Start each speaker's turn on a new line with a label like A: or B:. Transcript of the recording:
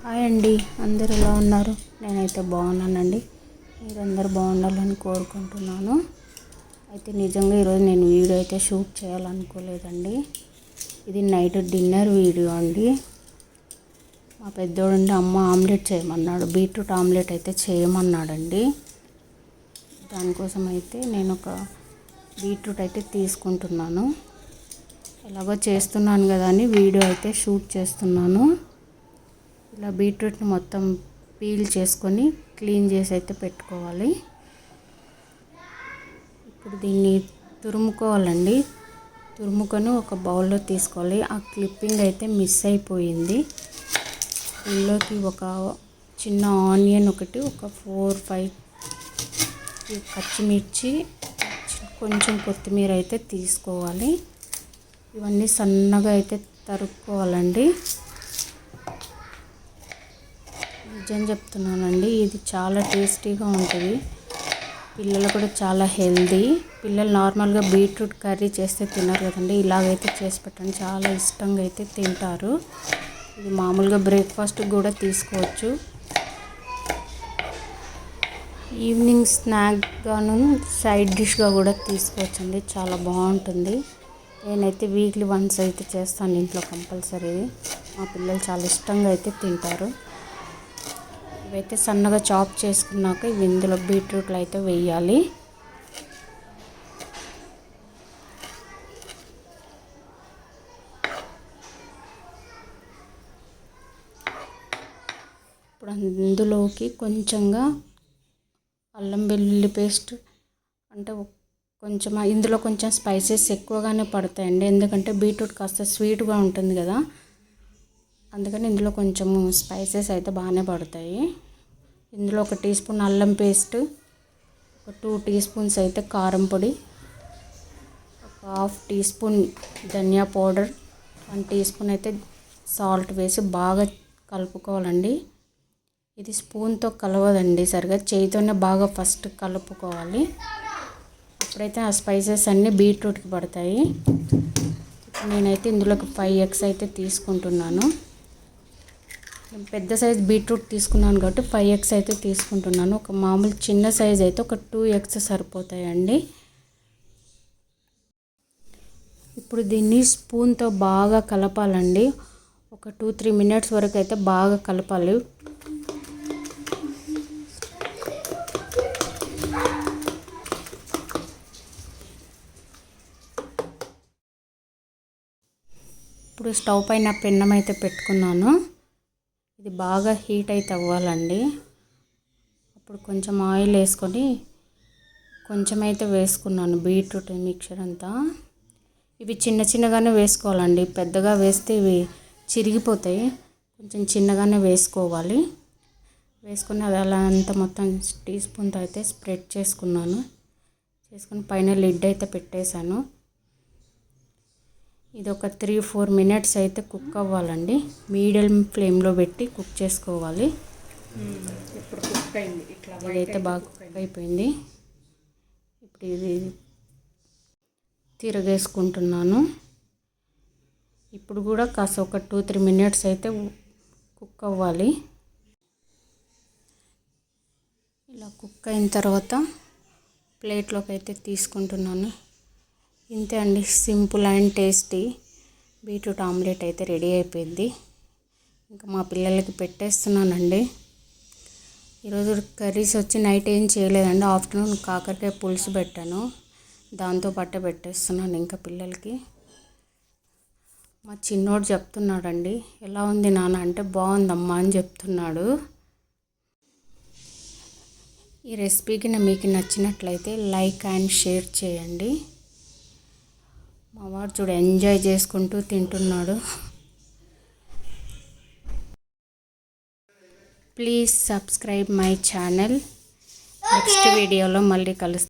A: Hi అండి, అందరు ఎలా ఉన్నారు? నేనైతే బాగున్నానండి. మీరందరూ బాగుండాలని కోరుకుంటున్నాను. అయితే నిజంగా ఈరోజు నేను వీడియో అయితే షూట్ చేయాలనుకోలేదండి. ఇది నైట్ డిన్నర్ వీడియో అండి. మా పెద్దోడుండి అమ్మ ఆమ్లెట్ చేయమన్నాడు, బీట్రూట్ ఆమ్లెట్ అయితే చేయమన్నాడండి. దానికోసం అయితే నేను ఒక బీట్రూట్ అయితే తీసుకుంటున్నాను. ఎలాగో చేస్తున్నాను కదా అని వీడియో అయితే షూట్ చేస్తున్నాను. ఇలా బీట్రూట్ని మొత్తం పీల్ చేసుకొని క్లీన్ చేసి అయితే పెట్టుకోవాలి. ఇప్పుడు దీన్ని తురుముకోవాలండి. తురుముకొని ఒక బౌల్లో తీసుకోవాలి. ఆ క్లిప్పింగ్ అయితే మిస్ అయిపోయింది. దీనిలోకి ఒక చిన్న ఆనియన్ ఒకటి, ఒక 4-5 పచ్చిమిర్చి, కొంచెం కొత్తిమీర అయితే తీసుకోవాలి. ఇవన్నీ సన్నగా అయితే తరుక్కోవాలండి. నిజం చెప్తున్నానండి, ఇది చాలా టేస్టీగా ఉంటుంది. పిల్లలు కూడా చాలా హెల్దీ. పిల్లలు నార్మల్గా బీట్రూట్ కర్రీ చేస్తే తినరు కదండి. ఇలాగైతే చేసి పెట్టండి, చాలా ఇష్టంగా అయితే తింటారు. ఇది మామూలుగా బ్రేక్ఫాస్ట్ కూడా తీసుకోవచ్చు. ఈవినింగ్ స్నాక్గాను సైడ్ డిష్గా కూడా తీసుకోవచ్చండి. చాలా బాగుంటుంది. నేనైతే వీక్లీ వన్స్ అయితే చేస్తాను ఇంట్లో కంపల్సరీ. మా పిల్లలు చాలా ఇష్టంగా అయితే తింటారు. ఇవైతే సన్నగా చాప్ చేసుకున్నాక ఇవి ఇందులో బీట్రూట్లు అయితే వేయాలి. ఇప్పుడు అందులోకి కొంచెంగా అల్లం వెల్లుల్లి పేస్ట్, అంటే కొంచెం ఇందులో కొంచెం స్పైసెస్ ఎక్కువగానే పడతాయండి. ఎందుకంటే బీట్రూట్ కాస్త స్వీట్గా ఉంటుంది కదా, అందుకని ఇందులో కొంచెం స్పైసెస్ అయితే బాగానే పడతాయి. ఇందులో 1 టీ స్పూన్ అల్లం పేస్ట్, ఒక 2 టీ స్పూన్స్ అయితే కారం పొడి, ఒక 1/2 టీ స్పూన్ ధనియా పౌడర్, 1 టీ స్పూన్ అయితే సాల్ట్ వేసి బాగా కలుపుకోవాలండి. ఇది స్పూన్తో కలవదండి, సరిగా చేయితోనే బాగా ఫస్ట్ కలుపుకోవాలి. అప్పుడైతే ఆ స్పైసెస్ అన్నీ బీట్రూట్కి పడతాయి. నేనైతే ఇందులోకి 5 ఎగ్స్ అయితే తీసుకుంటున్నాను. పెద్ద సైజ్ బీట్రూట్ తీసుకున్నాను కాబట్టి 5 ఎగ్స్ అయితే తీసుకుంటున్నాను. ఒక మామూలు చిన్న సైజ్ అయితే ఒక 2 ఎగ్స్ సరిపోతాయండి. ఇప్పుడు దీన్ని స్పూన్తో బాగా కలపాలండి. ఒక 2-3 మినిట్స్ వరకు అయితే బాగా కలపాలి. ఇప్పుడు స్టవ్ పైన పెన్నం అయితే పెట్టుకున్నాను. ఇది బాగా హీట్ అయితే అవ్వాలండి. అప్పుడు కొంచెం ఆయిల్ వేసుకొని కొంచెం అయితే వేసుకున్నాను బీట్రూట్ మిక్చర్ అంతా. ఇవి చిన్న చిన్నగానే వేసుకోవాలండి, పెద్దగా వేస్తే ఇవి చిరిగిపోతాయి. కొంచెం చిన్నగానే వేసుకోవాలి. వేసుకుని అది అలా అంతా మొత్తం టీ స్పూన్తో అయితే స్ప్రెడ్ చేసుకున్నాను. చేసుకుని పైన లిడ్ అయితే పెట్టేశాను. ఇది ఒక 3-4 మినిట్స్ అయితే కుక్ అవ్వాలండి. మీడియం ఫ్లేమ్లో పెట్టి కుక్ చేసుకోవాలి.
B: ఇప్పుడు కుక్ అయింది.
A: ఇదైతే బాగా కుక్ అయిపోయింది. ఇప్పుడు ఇది తిరగేసుకుంటున్నాను. ఇప్పుడు కూడా కాస్త ఒక 2-3 మినిట్స్ అయితే కుక్ అవ్వాలి. ఇలా కుక్ అయిన తర్వాత ప్లేట్లోకి అయితే తీసుకుంటున్నాను. ఇంతే అండి, simple and tasty beetroot omelette అయితే రెడీ అయిపోయింది. ఇంకా మా పిల్లలకి పెట్టేస్తున్నానండి. ఈరోజు కర్రీస్ వచ్చి నైట్ ఏం చేయలేదండి. ఆఫ్టర్నూన్ కాకరకాయ పులుసు పెట్టాను, దాంతో పాటే పెట్టేస్తున్నాను ఇంకా పిల్లలకి. మా చిన్నోడు చెప్తున్నాడండి, ఎలా ఉంది నాన్న అంటే బాగుందమ్మా అని చెప్తున్నాడు. ఈ రెసిపీకి మీకు నచ్చినట్లయితే లైక్ అండ్ షేర్ చేయండి. మా వాడు చూడు ఎంజాయ్ చేసుకుంటూ తింటున్నాడు. Please subscribe my channel. Next వీడియోలో మళ్ళీ కలుస్తాను.